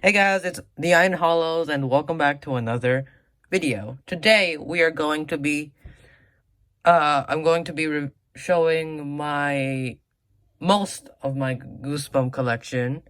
Hey guys, it's the Iron Hollows and welcome back to another video. Today we are going to be I'm going to be showing most of my Goosebump collection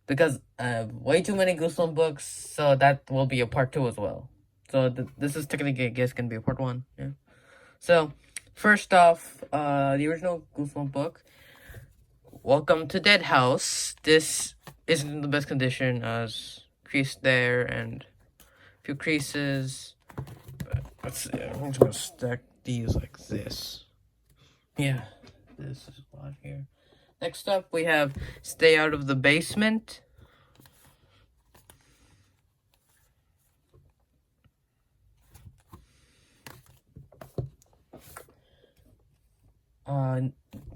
because I have way too many Goosebump books, so that will be a part 2 as well. So this is technically, I guess, gonna be a part 1. Yeah. So first off, the original Goosebump book, Welcome to Dead House. This isn't in the best condition as crease there and few creases. But let's see, I'm just gonna stack these like this. Yeah, this is a lot here. Next up, we have Stay Out of the Basement.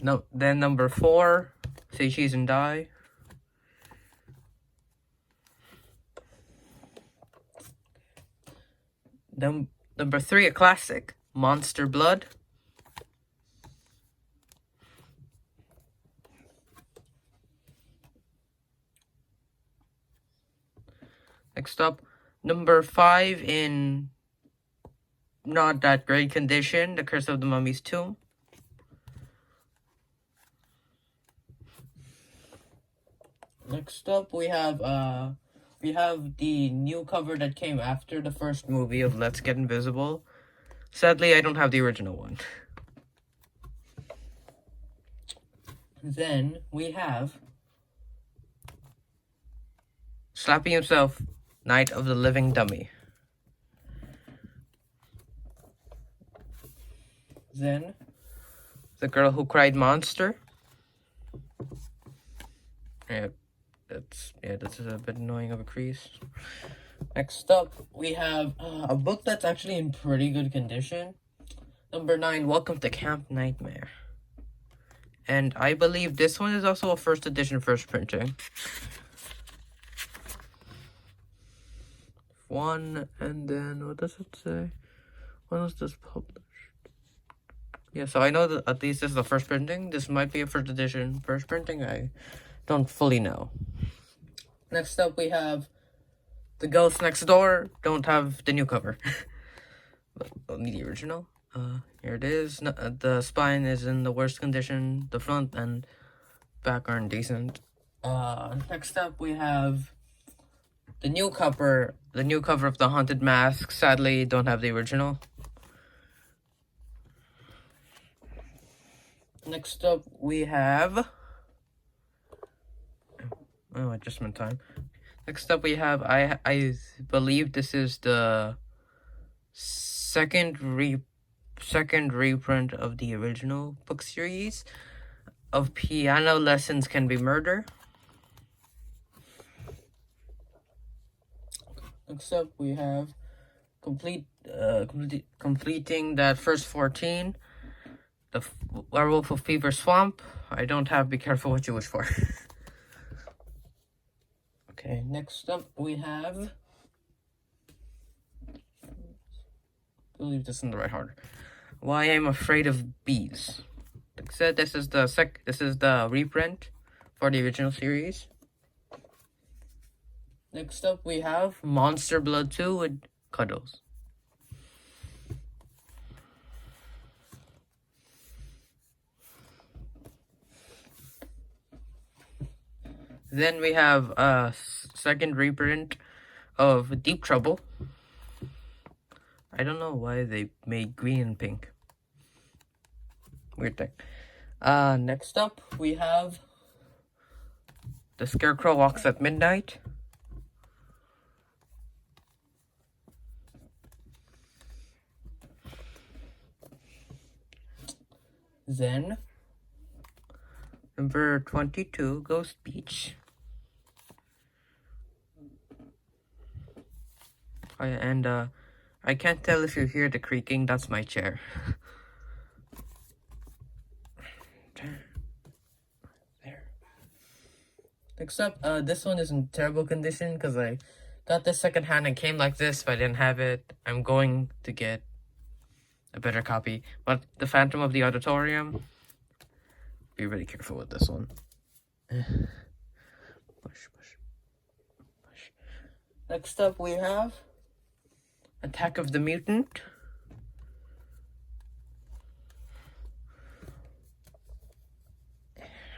No, then number 4, Say Cheese and Die. Then number 3, a classic, Monster Blood. Next up, number 5 in not that great condition, The Curse of the Mummy's Tomb. Next up, we have the new cover that came after the first movie of Let's Get Invisible. Sadly, I don't have the original one. Then we have Slapping Himself, Night of the Living Dummy. Then The Girl Who Cried Monster. Yeah, that's a bit annoying of a crease. Next up, we have a book that's actually in pretty good condition. Number 9, Welcome to Camp Nightmare. And I believe this one is also a first edition, first printing. One, and then, what does it say? When was this published? Yeah, so I know that at least this is the first printing. This might be a first edition, first printing. I don't fully know. Next up, we have The Ghost Next Door. Don't have the new cover. But only the original. Here it is. The spine is in the worst condition. The front and back aren't decent. Next up, we have the new cover of The Haunted Mask. Sadly, don't have the original. Next up, we have adjustment time. Next up, we have I believe this is the second reprint of the original book series of Piano Lessons Can Be Murder. Next up, we have completing that first 14, The Werewolf of Fever Swamp. I don't have Be Careful What You Wish For. Okay, next up we have, I believe this is in the right order, Why I'm Afraid of Bees. Like I said, this is the reprint for the original series. Next up we have Monster Blood 2 with Cuddles. Then we have a second reprint of Deep Trouble. I don't know why they made green and pink. Weird thing. Next up we have The Scarecrow Walks at Midnight. Then number 22, Ghost Beach. And I can't tell if you hear the creaking, that's my chair. There. Next up, this one is in terrible condition because I got this secondhand and came like this, but I didn't have it. I'm going to get a better copy. But The Phantom of the Auditorium. Be really careful with this one. Push. Next up we have Attack of the Mutant.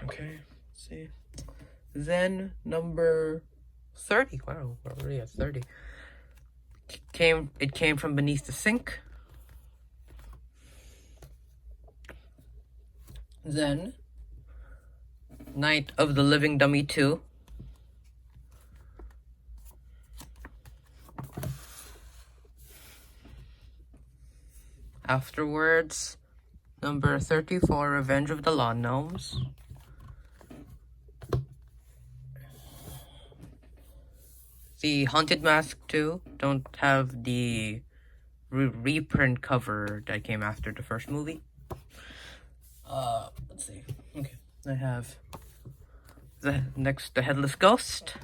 Okay, let's see. Then number 30. Wow, we're already at 30. It came from beneath the sink. Then Night of the Living Dummy 2. Afterwards, number 34, Revenge of the Lawn Gnomes. The Haunted Mask 2 don't have the reprint cover that came after the first movie. Let's see. Okay, I have the Headless Ghost.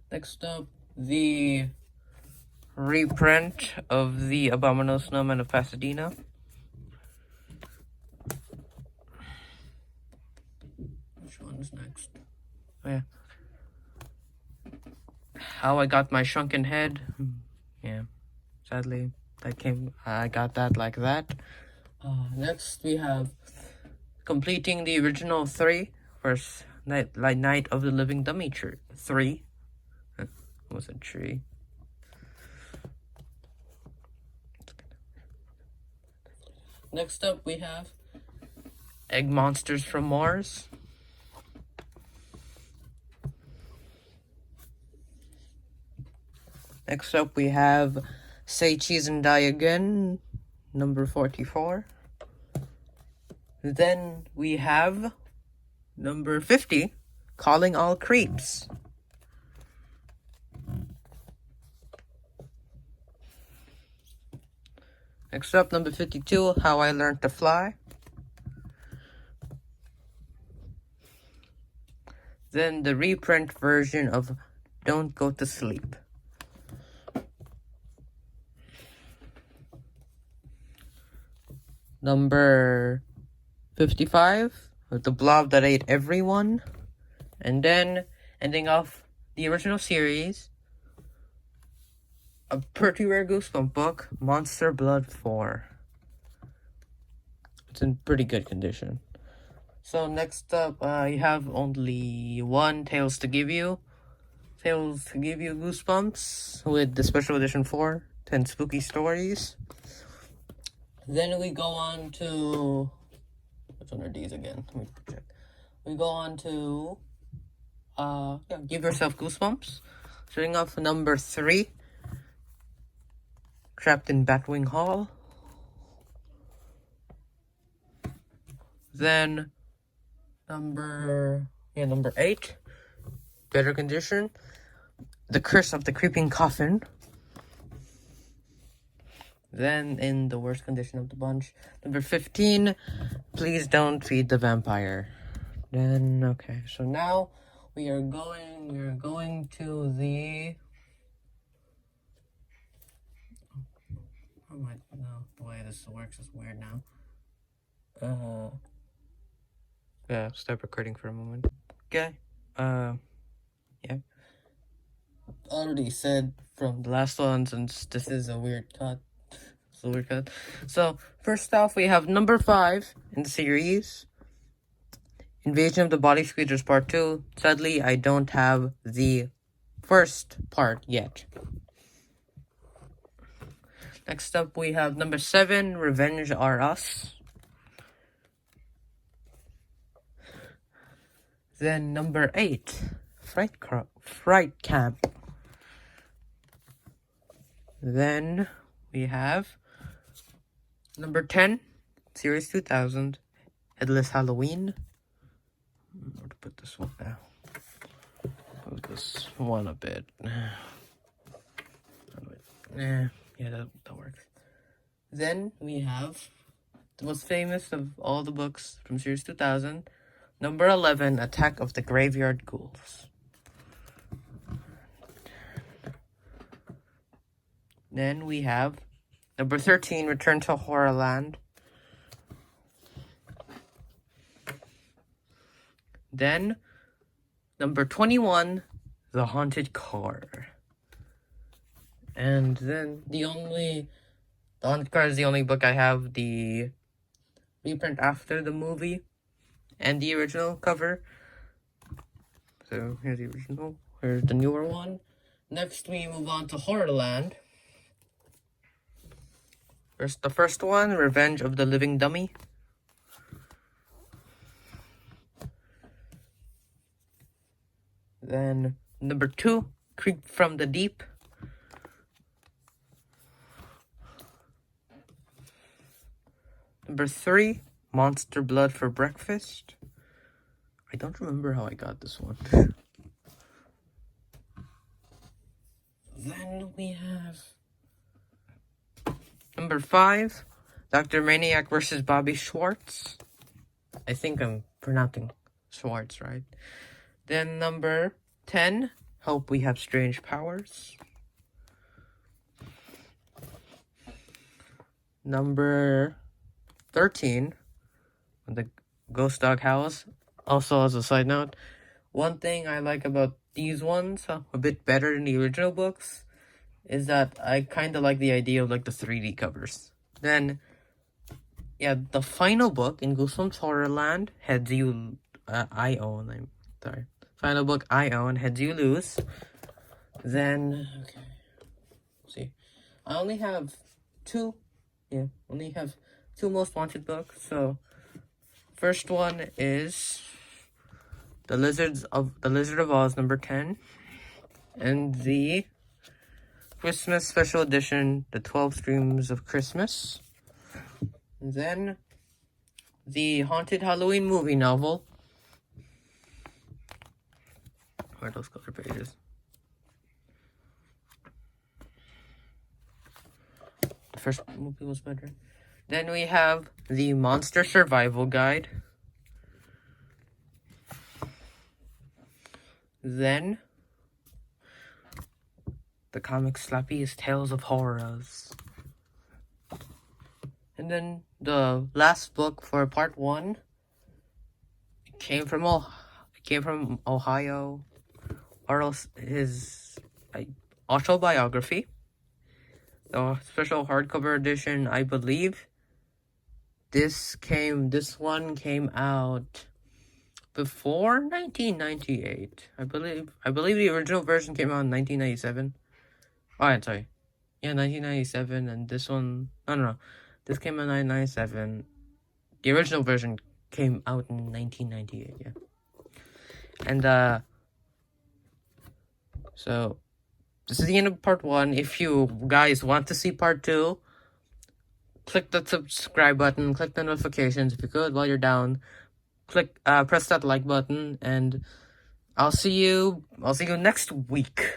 Next up, the reprint of the Abominable Snowman of Pasadena. Which one is next? Oh yeah. How I Got My Shrunken Head. Yeah, sadly, I got that like that. Next we have completing the original 3. First, Night of the Living Dummy 3. Was a tree. Next up we have Egg Monsters from Mars. Next up we have Say Cheese and Die Again, number 44. Then we have number 50, Calling All Creeps. Next up, number 52, How I Learned to Fly. Then the reprint version of Don't Go to Sleep. Number 55, The Blob That Ate Everyone. And then, ending off the original series, a pretty rare Goosebump book, Monster Blood 4. It's in pretty good condition. So next up, you have only one Tales to Give You. Tales to Give You Goosebumps with the special edition 4, 10 spooky stories. Then we go on to, which one are these again? Let me check. We go on to, Give Yourself Goosebumps. Starting off number 3. Trapped in Batwing Hall. Then number 8, better condition, The Curse of the Creeping Coffin. Then in the worst condition of the bunch, number 15, Please Don't Feed the Vampire. Then okay, so now we are going to the no, the way this works is weird now. Yeah, stop recording for a moment. Okay. Yeah. Already said from the last one, since this is a weird cut. It's a weird cut. So, first off, we have number 5 in the series, Invasion of the Body Squeezers Part 2. Sadly, I don't have the first part yet. Next up, we have number 7, Revenge Are Us. Then number 8, Fright Camp. Then we have number 10, Series 2000, Headless Halloween. Where to put this one now? Move this one a bit. Yeah, that works. Then we have the most famous of all the books from Series 2000, number 11, Attack of the Graveyard Ghouls. Then we have number 13, Return to Horrorland. Then Number 21, The Haunted Car. And then The Haunted Car is the only book I have the reprint after the movie and the original cover. So here's the original. Here's the newer one. Next, we move on to Horrorland. The first one, Revenge of the Living Dummy. Then number 2, Creep from the Deep. Number 3, Monster Blood for Breakfast. I don't remember how I got this one. Then we have number 5, Dr. Maniac versus Bobby Schwartz. I think I'm pronouncing Schwartz right. Then number 10, Hope We Have Strange Powers. Number 13, The Ghost Dog House. Also, as a side note, one thing I like about these ones a bit better than the original books is that I kind of like the idea of like the 3D covers. Then, yeah, the final book in Goosebumps Horrorland, Heads You I Own. I'm sorry. Final book I own, Heads You Lose. Then, okay, see, I only have two most wanted books. So, first one is The Lizard of Oz, number 10, and the Christmas Special Edition, The 12 Streams of Christmas. And then the Haunted Halloween movie novel. Where are those color pages? The first movie was better. Then we have the Monster Survival Guide. Then the comic Slappy's Tales of Horrors. And then the last book for part 1 came from Ohio. His autobiography. The special hardcover edition, I believe. This one came out before 1998. I believe the original version came out in 1997. Oh, I'm sorry. Yeah, 1997, and this one, no. This came out in 1997. The original version came out in 1998, yeah. And, so, this is the end of part 1. If you guys want to see part 2, click the subscribe button, click the notifications if you could while you're down. Press that like button, and I'll see you next week.